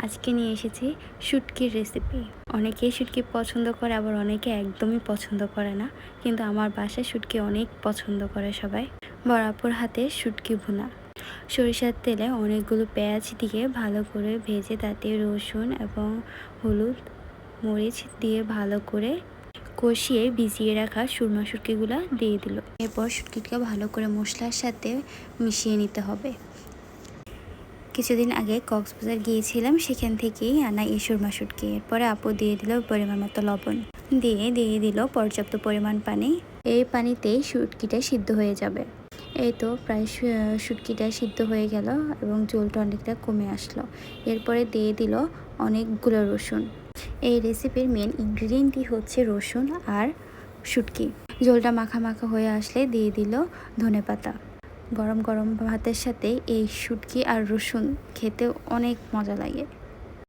আজকে নিয়ে এসেছি শুটকির রেসিপি। অনেকেই শুটকি পছন্দ করে, আবার অনেকে একদমই পছন্দ করে না, কিন্তু আমার বাসায় শুটকি অনেক পছন্দ করে সবাই। বড় আপুর হাতে শুটকি ভুনা। সরিষার তেলে অনেকগুলো পেঁয়াজ দিয়ে ভালো করে ভেজে তাতে রসুন এবং হলুদ মরিচ দিয়ে ভালো করে কষিয়ে ভিজিয়ে রাখা সুরমা শুটকিগুলো দিয়ে দিল। এরপর শুটকিকে ভালো করে মশলার সাথে মিশিয়ে নিতে হবে। কিছুদিন আগে কক্সবাজার গিয়েছিলাম, সেখান থেকেই আনা এই সুরমা শুটকি। এরপরে আপু দিয়ে দিল পরিমাণ মতো লবণ, দিয়ে দিল পর্যাপ্ত পরিমাণ পানি। এই পানিতেই শুটকিটা সিদ্ধ হয়ে যাবে। এই তো প্রায় শুটকিটা সিদ্ধ হয়ে গেল এবং ঝোলটা অনেকটা কমে আসলো। এরপরে দিয়ে দিল অনেকগুলো রসুন। এই রেসিপির মেন ইনগ্রিডিয়েন্টই হচ্ছে রসুন আর শুটকি। ঝোলটা মাখা মাখা হয়ে আসলে দিয়ে দিল ধনেপাতা। গরম গরম ভাতের সাথে এই শুটকি আর রসুন খেতে অনেক মজা লাগে।